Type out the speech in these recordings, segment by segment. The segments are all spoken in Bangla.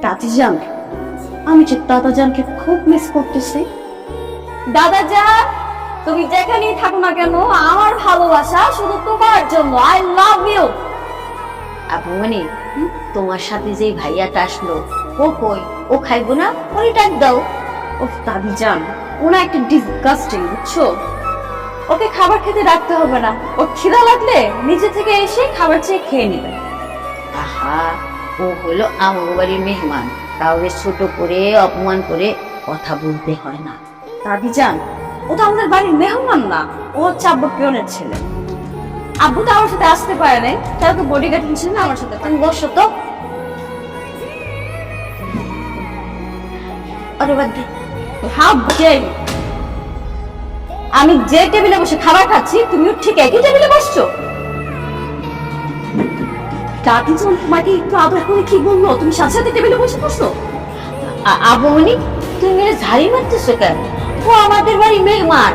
দাদিজান, আমি যে দাদাজানকে খুব মিস করতেছি। দাদাজান, তুমি যেখানেই থাকো না কেন, আমার ভালোবাসা শুধু তোমার জন্য। I love you. আপু মানে তোমার সাথে যে ভাইয়াটা আসলো, ও কই? ও খাইবো না? ওই ডাক দাও। ও দাদিজান, ওনা একটা ডিসগাস্টিং, বুঝছো? ওকে খাবার খেতে রাখতে হবে না, ওর খিদা লাগলে নিচে থেকে এসে খাবার চেয়ে খেয়ে নিবে। আহা, ও হলো আমার বাড়ির মেহমান, কাউকে ছোট করে অপমান করে কথা বলতে হয় না। দাদিজান, ও তো আমাদের বাড়ির মেহমান না, ও হচ্ছে আব্বু পিয়নের ছেলে। আব্বু তো আমার সাথে আসতে পারে নাই, তাই ওকে বডিগার্ড হিসেবে আমার সাথে। তুমি বসো তো। আরে বাদ দে। How dare you! আমি যে টেবিলে বসে খাবার খাচ্ছি, তুমিও ঠিক একই টেবিলে বসছো। দাদিজান তোমাকে একটু আদর করে কি বললো? তুমি সাথে সাথে টেবিলে বসে বসলো। আবু মানে তুমি মেরে ঝাড়ি মারতেছো কেন? ও আমাদের বাড়ির মেহমান,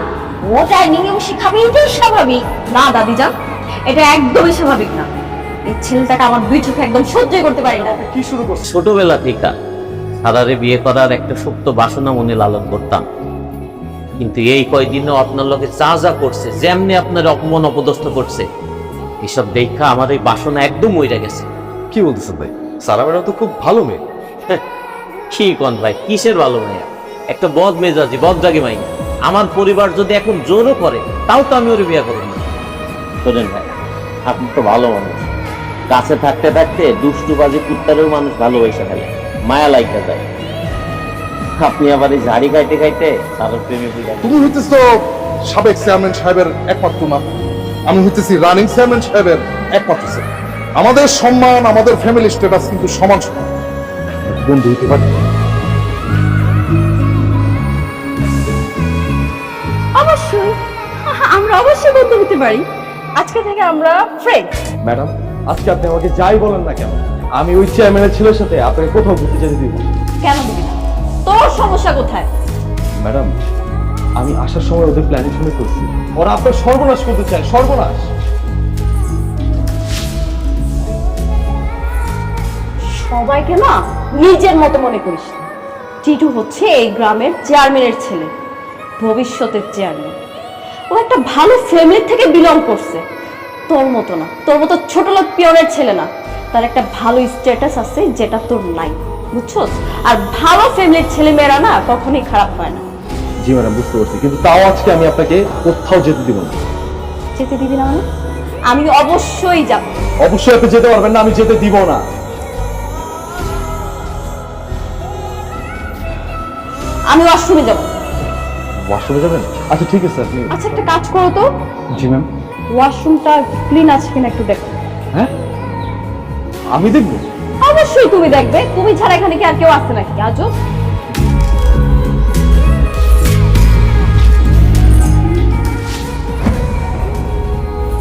ও ডাইনিং এ বসে খাবে, এটাই স্বাভাবিক। না দাদিজান, এটা একদমই স্বাভাবিক না। এই ছেলেটাকে আমার দুই চোখে একদম সহ্যই করতে পারি না। কি শুরু করছো? ছোটবেলা থেকে সারারে বিয়ে করার একটা সুপ্ত বাসনা মনে লালন করতাম, কিন্তু এই কয়দিনও আপনার লগে যা যা করছে, যেমনি আপনার অপমান অপদস্থ করছে, এসব দেখা আমার এই বাসনা একদম মইরা গেছে। কি বলতেছেন ভাই? সারা ম্যাডাম তো খুব ভালো মেয়ে। কি কোন ভাই, কিসের ভালো মাইয়া? একটা বদ মেজাজি বদরাগী মাই। আমার পরিবার যদি এখন জোরও করে, তাও তো আমি ওর বিয়ে করব না। শোনেন ভাই, আপনি তো ভালো মানুষ, কাছে থাকতে থাকতে দুষ্টুবাজি কুত্তারেও মানুষ ভালোবাসা ফেলে, মায়া লাইকা যায়। আপনি আবার এই ঝাড়ি খাইতে খাইতে সারার প্রেমে পড়ে গেলেন। তুমি হইতেছ সাবেক চেয়ারম্যান সাহেবের একমাত্র মা, আমি হইতেছি রানিং চেয়ারম্যান সাহেবের একমাত্র ছেলে। আমাদের সম্মান, আমাদের ফ্যামিলি স্ট্যাটাস কিন্তু সমান সমান। বন্ধু হইতে পারি। অবশ্যই, আমরা অবশ্যই বন্ধু হতে পারি। আজকে থেকে আমরা ফ্রেন্ড। ম্যাডাম, আজকে আপনি আমাকে যাই বলেন না কেন, আমি ওই চেয়ারম্যানের ছেলের সাথে আপনাকে কোথাও ঘুরতে যেতে দিব না। কেন দিবি না? তোর সমস্যা কোথায়? ম্যাডাম, আমি আসার সময় ওদের প্ল্যানিং শুনে করছি, ওরা আপনার সর্বনাশ করতে চায়, সর্বনাশ। সবাইকে না নিজের মতো মনে করিস না। টিটু হচ্ছে এই গ্রামের চেয়ারম্যানের ছেলে, ভবিষ্যতের চেয়ারম্যান। ও একটা ভালো ফ্যামিলি থেকে বিলং করছে, তোর মতো না, তোর মতো ছোট লোক পিয়নের ছেলে না। তার একটা ভালো স্ট্যাটাস আছে যেটা তোর নাই, বুঝছস? আর ভালো ফ্যামিলির ছেলে মেয়েরা না কখনোই খারাপ হয় না। জি ম্যাডাম, বুঝতে পারছি, কিন্তু তাও আজকে আমি আপনাকে কোথাও যেতে দিব না। যেতে দিবি না মানে? আমি অবশ্যই যাব। অবশ্যই আপনি যেতে পারবেন না, আমি যেতে দিব না। আমি ওয়াশরুমে যাব। ওয়াশরুমে যাবেন? আচ্ছা ঠিক আছে, আপনি। আচ্ছা একটা কাজ করো তো, জি ম্যাম। ওয়াশরুমটা ক্লিন আছে কিনা একটু দেখো। হ্যাঁ, আমি দেখবো? অবশ্যই তুমি দেখবে, তুমি ছাড়া এখানে কি আর কেউ আসছে নাকি? আজব।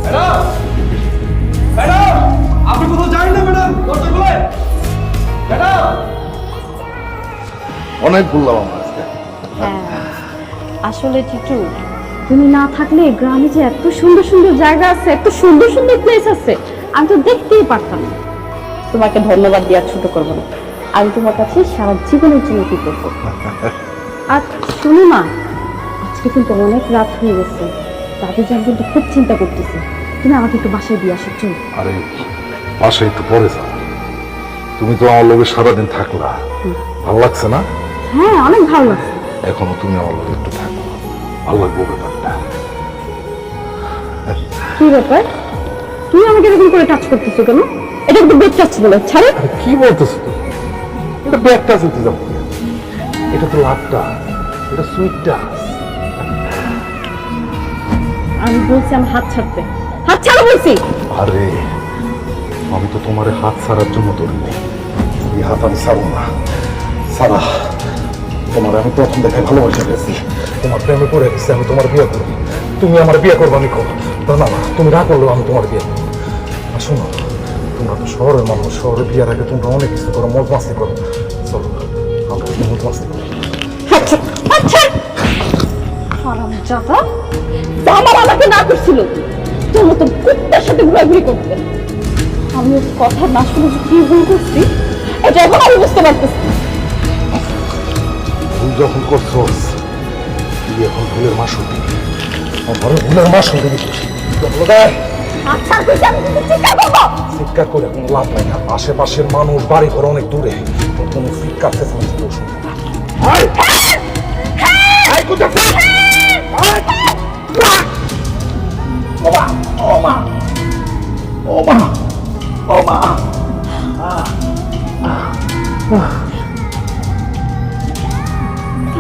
ম্যাডাম, ম্যাডাম, আপনি কোথাও যান না ম্যাডাম, দরজা খোলেন। ম্যাডাম, অনেক বললাম আমরা আজকে। আসলে টিটু, তুমি না থাকলে গ্রামে যে এত সুন্দর সুন্দর জায়গা আছে, এত সুন্দর সুন্দর প্লেস আছে, আমি তো দেখতেই পারতাম না। তোমাকে ধন্যবাদ দিয়ে আর ছোট করবো না, আমি তোমার কাছে সারা জীবনের জন্য কি করবো। আর শুনো না, আজকে কিন্তু অনেক রাত হয়ে গেছে, তাদের জন্য কিন্তু খুব চিন্তা করতেছে। তুমি আমাকে একটু বাসায় দিয়ে আসো চল। আরে বাসায় একটু পরে যাও, তুমি তো আমার লোকের সারাদিন থাকলা, ভালো লাগছে না? হ্যাঁ, অনেক ভালো লাগছে। এখনো তুমি আমার লোক একটু থাকো, ভালো লাগবে ব্যাপারটা। কি ব্যাপার, তুই আমাকে এরকম করে টাচ করতেছো কেন? এটা কিন্তু বেড টাচ বলে, ছাড়ে। আরে কি বলতেছো তুমি? এটা ব্যাগটা যেতে যাবো, এটা তো লাভটা, এটা সুইটটা। আমি বলছি আমার হাত ছাড়তে, হাত ছাড়ো বলছি। আরে আমি তো তোমার হাত ছাড়ার জন্য ধরিনি, এই হাত আমি ছাড়বো না। সারা, তোমার আমি প্রথম দেখায় ভালোবাসা গেছি, তোমার প্রেমে পড়ে গেছি, আমি তোমার বিয়ে করবো। তুমি আমার বিয়ে করবো, আমি করবো না। না, তুমি না করলেও আমি তোমার বিয়ে করবো। আর শোনো, তোমরা তো শহরের মানুষ, শহরে বিয়ের আগে তোমরা অনেক কিছু করো, মজ মাস্তি করো। চলো আমরা মজ মাস্তি করো। আচ্ছা আচ্ছা, হারামজাদা, আমার আমাকে না করছিল, তোর মতো কুত্তার সাথে ঘোরাঘুরি করতে। আমি ওর কথা না শুনে যে কি ভুল করছি, এটা এখন আমি বুঝতে পারতেছি। ভুল যখন করছোস তুই এখন ভুলের মাসুল দিবি, আমার ভুলের মাসুল দিবি। আচ্ছা কইছি আমি কিন্তু চিৎকার করবো। চিৎকার করে কোনো লাভ নাই না, আশেপাশের মানুষ বাড়ি ঘর অনেক দূরে, তোর কোনো চিৎকার চেঁচামেচি কেউ শুনবে না। আয়! আয় কোথায়? আয়! ওমা! ওমা! ওমা! ওমা!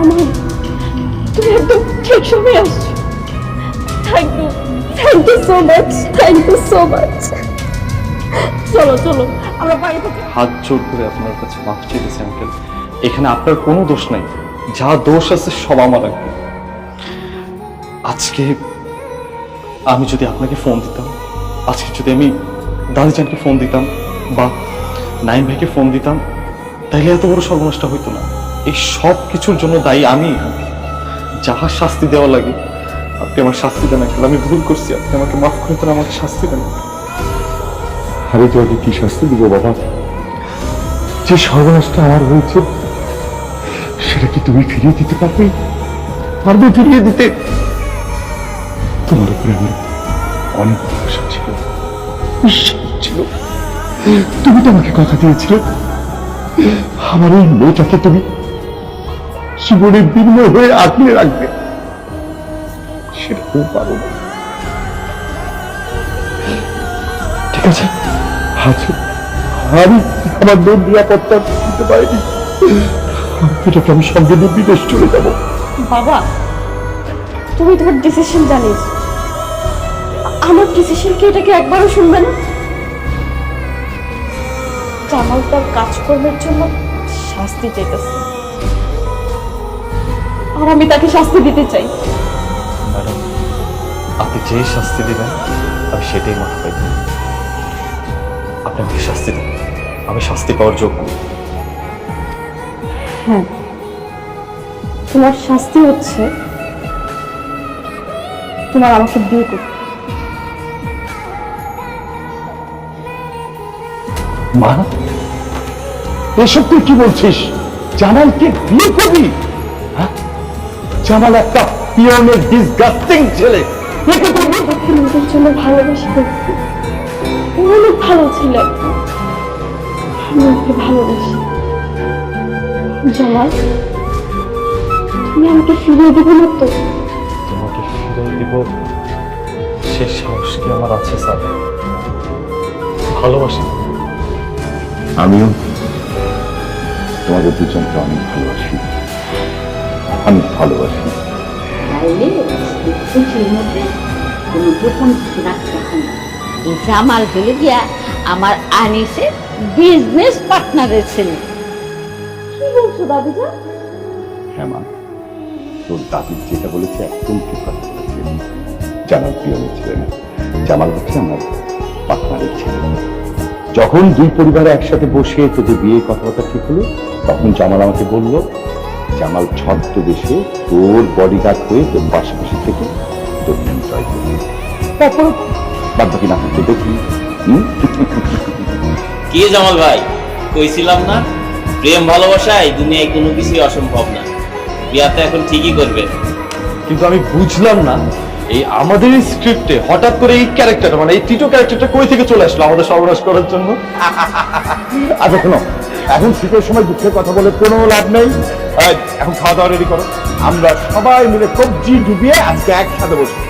আমার তুমি একদম ঠিক সময় আসছো। Thank you so much, thank you so much. চলো চলো আমরা বাড়ি থেকে। হাত জোর করে আপনার কাছে মাফ চেয়েছি আঙ্কেল, এখানে আপনার কোনো দোষ নাই, যা দোষ আছে সব আমার আঙ্কেল। আজকে আমি যদি আপনাকে ফোন দিতাম, আজকে যদি আমি দাদিজানকে ফোন দিতাম বা নাইম ভাইকে ফোন দিতাম, তাইলে এত বড় সর্বনাশটা হইতো না। এই সব কিছুর জন্য দায়ী আমি। যাহা শাস্তি দেওয়া লাগে আপনি আমার শাস্তি দেন আঙ্কেল, আমি ভুল করছি, আপনি আমাকে মাফ করে দেন, আমাকে শাস্তি দেন। আমি তোকে কি শাস্তি দিব বাবা? যে সর্বনাশটা আমার হয়েছে সেটা কি তুমি ফিরিয়ে দিতে পারবে? পারবে ফিরিয়ে দিতে? তোমার উপরে আমার অনেক ভরসা ছিল, বিশ্বাস ছিল। তুমি তো আমাকে কথা দিয়েছিলে আমার এই মেয়েটাকে তুমি জীবনের বিনিময় হয়ে আগলে রাখবে, সেটা তুমি পারো না। ঠিক আছে, আচ্ছা আমি আমার লোন নিরাপত্তা দিতে পারিনি, এটাকে আমি সঙ্গে নিয়ে বিদেশ চলে যাবো। বাবা তুমি তোমার ডিসিশন জানিস, আমার ডিসিশন কি এটাকে একবারও শুনবে না? জামাল তার কাজকর্মের জন্য শাস্তি চাইতেছে আর আমি তাকে শাস্তি দিতে চাই। ম্যাডাম, আপনি যে শাস্তি দেবেন আমি সেটাই মাথা পাইব। আপনি আমাকে শাস্তি দেন, আমি শাস্তি পাওয়ার যোগ্য। হ্যাঁ, তোমার শাস্তি হচ্ছে তোমার আমাকে বিয়ে করতে। মা, এসব তুই কি বলছিস? জামালকে বিয়ে করবি? হ্যাঁ? জামাল একটা পিয়নের ডিসগাস্টিং ছেলে, একে তুই বিয়ে করবি? তোমাদের জন্য ভালোবাসি করছি, ও অনেক ভালো ছিল, আমি ওকে ভালোবাসি। জামাল তুমি আমাকে ফিরিয়ে দিবে না তো? তোমাকে ফিরে দিব সে সাহস কি আমার আছে স্যার? ভালোবাসি। আমিও তোমাদের দুজনকে অনেক ভালোবাসি, আমি ভালোবাসি। তাইলে খুশির মধ্যে কোনো গোপন কিছু রাখতে হয় না। এই জামাল হলে গিয়া আমার আনিসের বিজনেস পার্টনারের ছেলে। কি বলছো দাদিজা? হ্যাঁ মা, তোর দাদি যেটা বলেছে একদম ঠিক কথা বলেছে। জামাল পিয়নের ছিলেন, জামাল হচ্ছে আমার পার্টনারের ছেলে। যখন দুই পরিবার একসাথে বসে তোদের বিয়ে কথাবার্তা ঠিক হলো, তখন জামাল আমাকে বলল জামাল ছদ্মবেশে তোর বডিগার্ড হয়ে তোর পাশাপাশি থেকে তোর এনজয় করবে। তারপর বাদ বাকি না করতে দেখি। কি জামাল ভাই, কইছিলাম না প্রেম ভালোবাসায় দুনিয়ায় কোনো কিছুই অসম্ভব না। বিয়াতে এখন ঠিকই করবে। কিন্তু আমি বুঝলাম না এই আমাদের এই স্ক্রিপ্টে হঠাৎ করে এই ক্যারেক্টারটা, মানে এই টিটো ক্যারেক্টারটা কই থেকে চলে আসলো আমাদের সর্বনাশ করার জন্য? আচ্ছা শোনো, এখন শীতের সময় দুঃখের কথা বলে কোনো লাভ নেই। এখন খাওয়া দাওয়া রেডি করো, আমরা সবাই মিলে সবজি ডুবিয়ে আজকে একসাথে বসবো।